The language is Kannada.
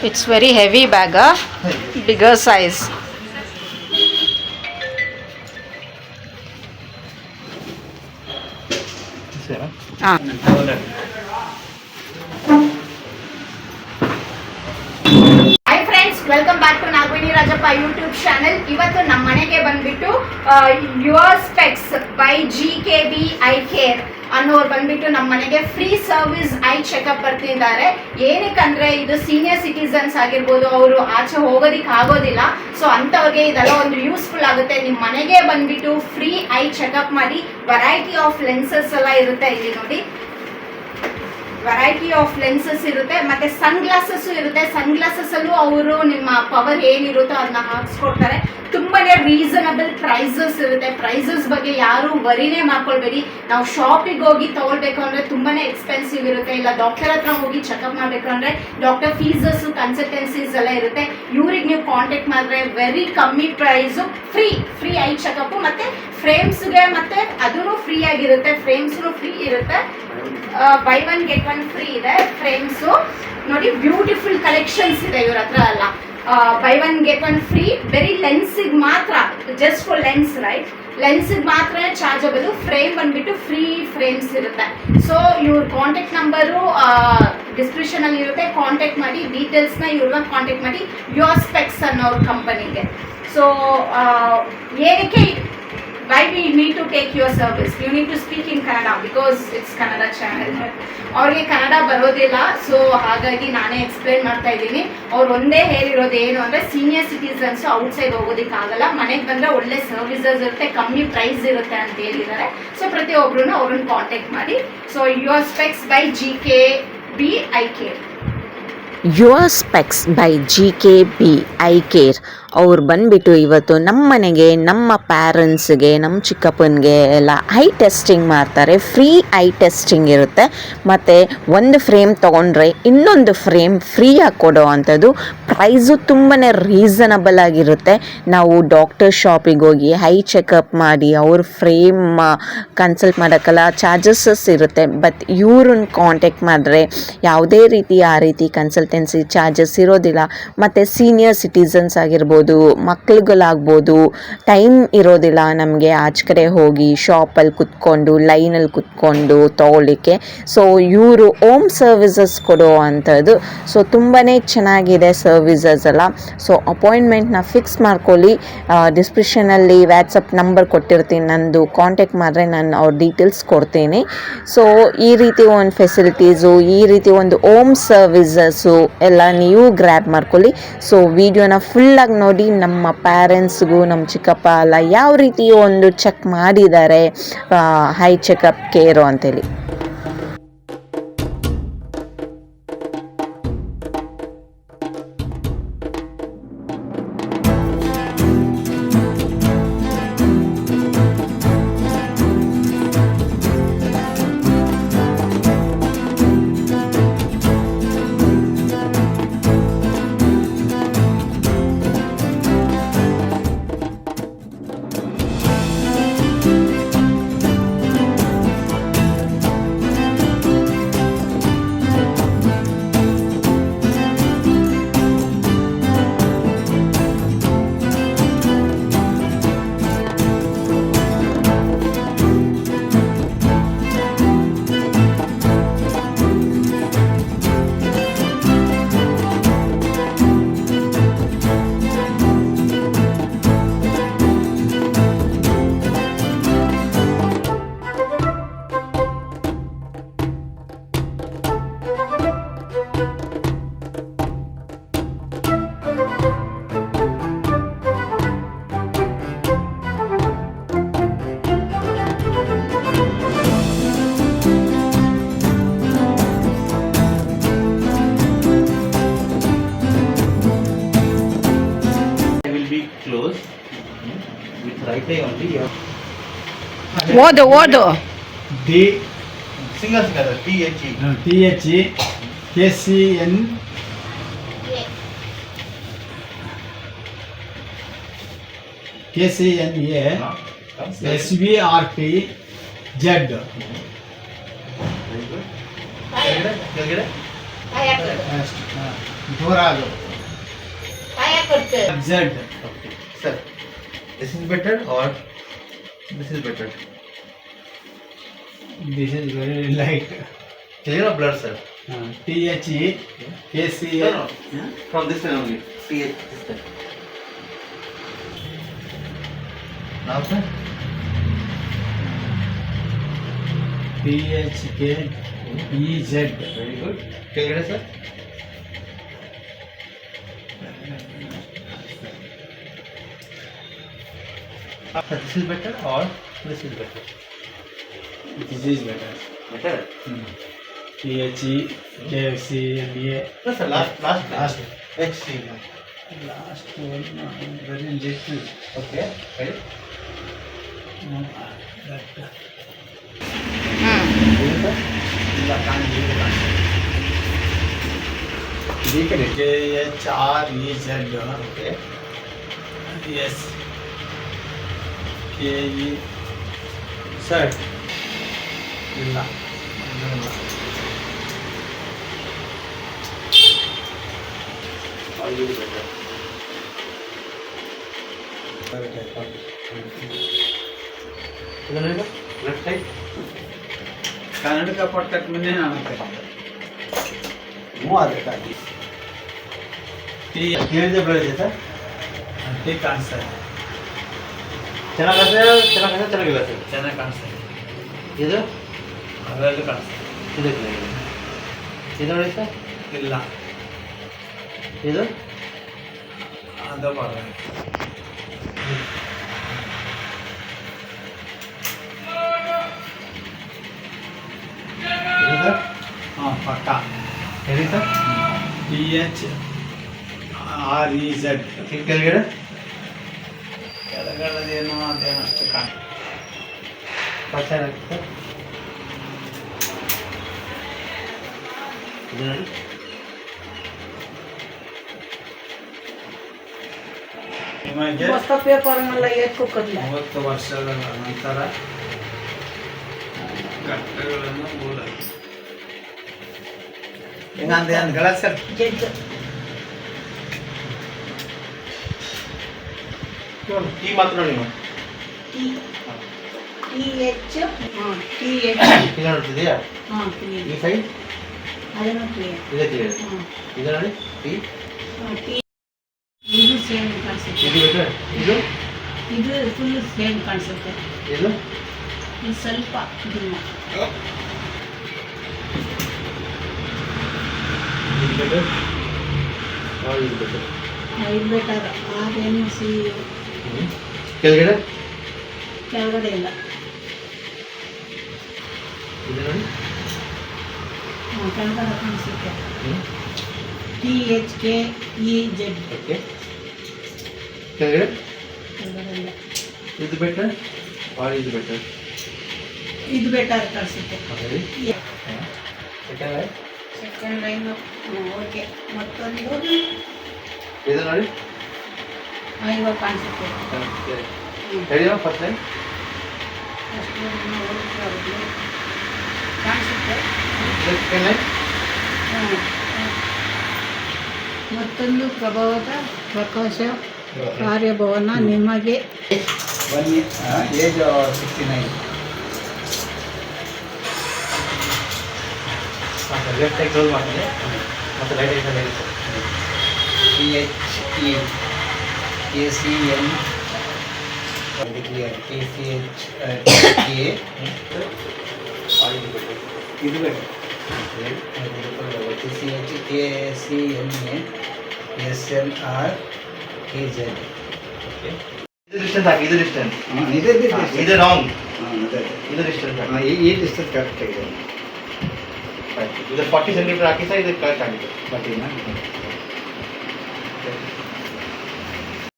It's very heavy bag, bigger size. Ah. Hi friends, welcome back to Nagvini Rajappa YouTube channel. ಇವತ್ತು ನಮ್ಮ ಮನೆಗೆ ಬಂದ್ಬಿಟ್ಟು your specs by GKB I care ಅನ್ನೋರು ಬಂದ್ಬಿಟ್ಟು ನಮ್ಮ ಮನೆಗೆ ಫ್ರೀ ಸರ್ವಿಸ್ ಐ ಚೆಕಪ್ ಬರ್ತಿದ್ದಾರೆ. ಏನಕ್ಕಂದ್ರೆ ಇದು ಸೀನಿಯರ್ ಸಿಟಿಸನ್ಸ್ ಆಗಿರ್ಬೋದು, ಅವರು ಆಚೆ ಹೋಗೋದಿಕ್ಕೆ ಆಗೋದಿಲ್ಲ. ಸೊ ಅಂಥವ್ರಿಗೆ ಇದೆಲ್ಲ ಒಂದು ಯೂಸ್ಫುಲ್ ಆಗುತ್ತೆ. ನಿಮ್ಮ ಮನೆಗೆ ಬಂದ್ಬಿಟ್ಟು ಫ್ರೀ ಐ ಚೆಕಪ್ ಮಾಡಿ ವೆರೈಟಿ ಆಫ್ ಲೆನ್ಸಸ್ ಎಲ್ಲ ಇರುತ್ತೆ. ಇಲ್ಲಿ ನೋಡಿ, ವೆರೈಟಿ ಆಫ್ ಲೆನ್ಸಸ್ ಇರುತ್ತೆ, ಮತ್ತೆ ಸನ್ ಗ್ಲಾಸಸ್ ಇರುತ್ತೆ. ಸನ್ ಗ್ಲಾಸಸ್ ಅಲ್ಲೂ ಅವರು ನಿಮ್ಮ ಪವರ್ ಏನಿರುತ್ತೋ ಅದನ್ನ ಹಾಕ್ಸ್ಕೊಡ್ತಾರೆ. ತುಂಬಾನೇ ರೀಸನಬಲ್ ಪ್ರೈಸಸ್ ಇರುತ್ತೆ. ಪ್ರೈಸಸ್ ಬಗ್ಗೆ ಯಾರು ವರಿನೇ ಮಾಡ್ಕೊಳ್ಬೇಡಿ. ನಾವು ಶಾಪಿಗೆ ಹೋಗಿ ತಗೊಳ್ಬೇಕು ಅಂದ್ರೆ ತುಂಬಾನೇ ಎಕ್ಸ್ಪೆನ್ಸಿವ್ ಇರುತ್ತೆ. ಇಲ್ಲ ಡಾಕ್ಟರ್ ಹತ್ರ ಹೋಗಿ ಚೆಕಪ್ ಮಾಡ್ಬೇಕು ಅಂದ್ರೆ ಡಾಕ್ಟರ್ ಫೀಸಸ್, ಕನ್ಸಲ್ಟೆನ್ಸೀಸ್ ಎಲ್ಲ ಇರುತ್ತೆ. ಇವ್ರಿಗೆ ನೀವು ಕಾಂಟ್ಯಾಕ್ಟ್ ಮಾಡಿದ್ರೆ ವೆರಿ ಕಮ್ಮಿ ಪ್ರೈಸು, ಫ್ರೀ ಐ ಚೆಕಪ್, ಮತ್ತೆ ಫ್ರೇಮ್ಸ್ಗೆ ಮತ್ತೆ ಅದೂ ಫ್ರೀ ಆಗಿರುತ್ತೆ. ಫ್ರೇಮ್ಸ್ನು ಫ್ರೀ ಇರುತ್ತೆ. By one get one free ಇದೆ ಫ್ರೇಮ್ಸು. ನೋಡಿ, ಬ್ಯೂಟಿಫುಲ್ ಕಲೆಕ್ಷನ್ಸ್ ಇದೆ ಇವ್ರ ಹತ್ರ ಎಲ್ಲ. By one get one free. ಬರೀ ಲೆನ್ಸಿಗೆ ಮಾತ್ರ, ಜಸ್ಟ್ ಫಾರ್ ಲೆನ್ಸ್, ರೈಟ್? ಲೆನ್ಸಿಗೆ ಮಾತ್ರ ಚಾರ್ಜಬಲ್. ಫ್ರೇಮ್ ಬಂದ್ಬಿಟ್ಟು ಫ್ರೀ ಫ್ರೇಮ್ಸ್ ಇರುತ್ತೆ. ಸೊ ಇವ್ರ ಕಾಂಟ್ಯಾಕ್ಟ್ ನಂಬರು ಡಿಸ್ಕ್ರಿಪ್ಷನ್ ಅಲ್ಲಿ ಇರುತ್ತೆ. ಕಾಂಟ್ಯಾಕ್ಟ್ ಮಾಡಿ, ಡೀಟೇಲ್ಸ್ನ ಇವ್ರನ್ನ ಕಾಂಟ್ಯಾಕ್ಟ್ ಮಾಡಿ, ಯುವರ್ ಸ್ಪೆಕ್ಸ್ ಅನ್ನೋರ ಕಂಪನಿಗೆ. ಸೊ ಏನಕ್ಕೆ why we need to take your service? You need to speak in Kannada because it's Kannada channel. ಅವ್ರಿಗೆ ಕನ್ನಡ ಬರೋದಿಲ್ಲ, ಸೊ ಹಾಗಾಗಿ ನಾನೇ ಎಕ್ಸ್ಪ್ಲೇನ್ ಮಾಡ್ತಾ ಇದ್ದೀನಿ. ಅವ್ರು ಒಂದೇ ಹೇಳಿರೋದು ಏನು ಅಂದರೆ, ಸೀನಿಯರ್ ಸಿಟಿಸನ್ಸ್ ಔಟ್ಸೈಡ್ ಹೋಗೋದಕ್ಕಾಗಲ್ಲ, ಮನೆಗೆ ಬಂದರೆ ಒಳ್ಳೆ ಸರ್ವಿಸಸ್ ಇರುತ್ತೆ, ಕಮ್ಮಿ ಪ್ರೈಸ್ ಇರುತ್ತೆ ಅಂತ ಹೇಳಿದ್ದಾರೆ. ಸೊ ಪ್ರತಿಯೊಬ್ಬರೂ ಅವ್ರನ್ನ ಕಾಂಟ್ಯಾಕ್ಟ್ ಮಾಡಿ. So your specs by GKB I care. Your specs by GKB I care ಅವ್ರು ಬಂದುಬಿಟ್ಟು ಇವತ್ತು ನಮ್ಮ ಮನೆಗೆ, ನಮ್ಮ ಪ್ಯಾರೆಂಟ್ಸ್ಗೆ, ನಮ್ಮ ಚಿಕ್ಕಪ್ಪನಿಗೆ ಎಲ್ಲ ಐ ಟೆಸ್ಟಿಂಗ್ ಮಾಡ್ತಾರೆ. ಫ್ರೀ ಐ ಟೆಸ್ಟಿಂಗ್ ಇರುತ್ತೆ. ಮತ್ತು ಒಂದು ಫ್ರೇಮ್ ತೊಗೊಂಡ್ರೆ ಇನ್ನೊಂದು ಫ್ರೇಮ್ ಫ್ರೀಯಾಗಿ ಕೊಡೋ ಅಂಥದ್ದು. ಪ್ರೈಸು ತುಂಬಾ ರೀಸನಬಲ್ ಆಗಿರುತ್ತೆ. ನಾವು ಡಾಕ್ಟರ್ ಶಾಪಿಗೆ ಹೋಗಿ ಐ ಚೆಕಪ್ ಮಾಡಿ ಅವ್ರ ಫ್ರೇಮ್ ಕನ್ಸಲ್ಟ್ ಮಾಡೋಕ್ಕೆಲ್ಲ ಚಾರ್ಜಸಸ್ ಇರುತ್ತೆ. ಬಟ್ ಇವ್ರನ್ನ ಕಾಂಟ್ಯಾಕ್ಟ್ ಮಾಡಿದ್ರೆ ಯಾವುದೇ ರೀತಿ ಆ ರೀತಿ ಕನ್ಸಲ್ಟೆನ್ಸಿ ಚಾರ್ಜಸ್ ಇರೋದಿಲ್ಲ. ಮತ್ತು ಸೀನಿಯರ್ ಸಿಟಿಸನ್ಸ್ ಆಗಿರ್ಬೋದು, ಮಕ್ಳುಗಳಾಗ್ಬೋದು, ಟೈಮ್ ಇರೋದಿಲ್ಲ ನಮಗೆ ಆಚೆ ಕಡೆ ಹೋಗಿ ಶಾಪಲ್ಲಿ ಕುತ್ಕೊಂಡು ಲೈನಲ್ಲಿ ಕುತ್ಕೊಂಡು ತೊಗೊಳ್ಳಿಕ್ಕೆ. ಸೊ ಇವರು ಹೋಮ್ ಸರ್ವಿಸಸ್ ಕೊಡೋ ಅಂಥದ್ದು. ಸೊ ತುಂಬಾ ಚೆನ್ನಾಗಿದೆ ಸರ್ವಿಸಸ್ ಎಲ್ಲ. ಸೊ ಅಪಾಯಿಂಟ್ಮೆಂಟ್ನ ಫಿಕ್ಸ್ ಮಾಡ್ಕೊಳ್ಳಿ. ಡಿಸ್ಕ್ರಿಪ್ಷನಲ್ಲಿ ವ್ಯಾಟ್ಸಪ್ ನಂಬರ್ ಕೊಟ್ಟಿರ್ತೀನಿ, ನಂದು ಕಾಂಟ್ಯಾಕ್ಟ್ ಮಾಡಿದ್ರೆ ನಾನು ಅವ್ರ ಡೀಟೇಲ್ಸ್ ಕೊಡ್ತೀನಿ. ಸೊ ಈ ರೀತಿ ಒಂದು ಫೆಸಿಲಿಟೀಸು, ಈ ರೀತಿ ಒಂದು ಹೋಮ್ ಸರ್ವಿಸಸ್ಸು ಎಲ್ಲ ನೀವು ಗ್ರ್ಯಾಬ್ ಮಾಡ್ಕೊಳ್ಳಿ. ಸೊ ವಿಡಿಯೋನ ಫುಲ್ಲಾಗಿ ನೋಡಿ, ನಮ್ಮ ಪ್ಯಾರೆಂಟ್ಸ್ಗೂ ನಮ್ಮ ಚಿಕ್ಕಪ್ಪ ಎಲ್ಲ ಯಾವ ರೀತಿ ಒಂದು ಚೆಕ್ ಮಾಡಿದ್ದಾರೆ ಹೈ ಚೆಕಪ್ ಕೇರು ಅಂತೇಳಿ. ಓದು D single THE KCN KCNA SVRT Z. ದೂರ ಅದು ಪಾಯ ಕೊಟ್ಟು Z. Okay. Sir, this is better or this is better? This is very light. Clear or blur, sir? THE KCL. No, no. From this one only. See it. This one. Now, sir? THKEZ. Very good. Can you get it, sir? This is better or this is better? This is better. Better. THE KCLA. No, sir. Last. Last. HC. Last one very little. Okay. Ready? That. ಹ್ಮ್ ಇಲ್ಲ ಕಾಣಿಲ್ಲ. ಈ ಕಡೆ KHREZ. Okay. Yes. KE. Sir. ಇಲ್ಲ. All will be better. ಇದನ್ನ ಲೆಫ್ಟ್ ಸೈಡ್ ಕನ್ನಡಕ ಪಟ್ಟಕ್ಕೆ ಮುಂದೆ ನಾನು ಮೂವ್ ಆಗಬೇಕಾಗಿ ಟೀ ಕೇಳಿದೆ ಬೆಳೆದಿದೆ ಸರ್ ಟೀ ಕಾಣಿಸ್ತಾ ಇದೆ. ಚೆನ್ನಾಗಿದೆ ಚೆನ್ನಾಗಿಲ್ಲ ಸರ್ ಚೆನ್ನಾಗಿ ಕಾಣಿಸ್ತಾ ಇದೆ. ಇದು ಅವೆಲ್ಲ ಕಾಣಿಸ್ತಾ ಇದೆ. ಇದು ಚೆನ್ನಾಗಿದೆ ಇದು ನೋಡಿ ಸರ್ ಇಲ್ಲ ಇದು ಅದು ಪರವಾಗಿಲ್ಲ. ಇದು ಸರ್ ಹಾಂ ಪಕ್ಕ. ಹೇಳಿ ಸರ್ THREZ. ಕೆಳಗಡೆ ಕೆಳಗಡೆದೇನೋ ಅದೇನೋ ಅಷ್ಟು ಕಾಣ. ಫಸ್ಟ್ ಸೈಡ್ ಹಾಕಿ ಸರ್ ಇದು ನೋಡಿ ನಿಮಗೆ ಹೊಸ ಪೇಪರ್ನೆಲ್ಲ ಎತ್ಕೊಲ್ಲ 30 ವರ್ಷಗಳ ನಂತರ ಘಟ್ಟಗಳನ್ನು ಓದಲು ಹೆಂಗಂದೆ ಅಂದ್ಗಳ ಸರ್. ಜಡ್ಜ್ ಟೀ ಮಾತ್ರ ನೋಡಿ ನೀವು TH ಹಾಂ TH ಇದು ನೋಡ್ತಿದೆಯಾ ಹಾಂ ಈ ಸೈಡ್ ಅದನ್ನು ಕ್ಲಿಯರ್ ಇದೆ ಕ್ಲಿಯರ್ ಹಾಂ ಇದು ನೋಡಿ ಟೀ ಟಿ ಇದು ಸೇಮ್ ಕಾಣಿಸುತ್ತೆ ಇದು better. ಇದು ಇದು ಫುಲ್ ಸೇಮ್ ಕಾಣಿಸುತ್ತೆ ಇದು ಇದು ಸ್ವಲ್ಪ ಇದನ್ನ ಇದು better or ಇದು better? ಇದು ಬೆಟರ್ RNC ಕೆಳಗಡೆ ಕೆಳಗಡೆ ಇಲ್ಲ ಇದು ನೋಡಿ ಹಾಂ ಕೆಳಗಡೆ ಕಾಣಿಸುತ್ತೆ THKEZ ಓಕೆ ಕೆಳಗಡೆ ಕೆಳಗಡೆ ಇಲ್ಲ ಇದು better or ಇದು better? ಇದು ಬೆಟರ್ ಕಾಣಿಸುತ್ತೆ ಸರಿ second line second line okay ಮತ್ತೊಂದು ಇದು ನೋಡಿ ಇವಾಗ ಕಾಣಿಸುತ್ತೆ ಹೇಳಿ ಫಸ್ಟ್ ಲೈನ್ ಅಷ್ಟು ಕಾಣಿಸುತ್ತೆ ಸೆಕೆಂಡ್ ಲೈನ್ ಮತ್ತೊಂದು ಪ್ರಭಾವದ ಪ್ರಕಾಶ ಕಾರ್ಯಭವನ ನಿಮಗೆ ಏಜ್ 69. ಲೆಫ್ಟ್ ಸೈಡ್ ಕ್ಲೋಸ್ ಮಾಡ್ತೀನಿ ಮತ್ತು ರೈಟ್ ಸೈಡ್ ಹೇಳಿ sir THE KCN clear KCH ಇದು ಬೇಡ TCH KCNA SLR KZ. Okay ಇದು ಡಿಸ್ಟೆನ್ಸ್ ಹಾಕಿ ಇದು ಡಿಸ್ಟೆನ್ಸ್ ಇದೆ ಇದು ರಾಂಗ್ ಅದೇ ಇದು ಡಿಸ್ಟೆನ್ಸ್ ಹಾಕಿ ಈ ಡಿಸ್ಟೆನ್ಸ್ ಕರೆಕ್ಟ್ ಆಗಿದೆ. ಇದು 40 ಸೆಂಟಿಮೀಟರ್ ಹಾಕಿ ಸರ್ ಇದು ಕರೆಕ್ಟ್ ಆಗಿದೆ ಬಟ್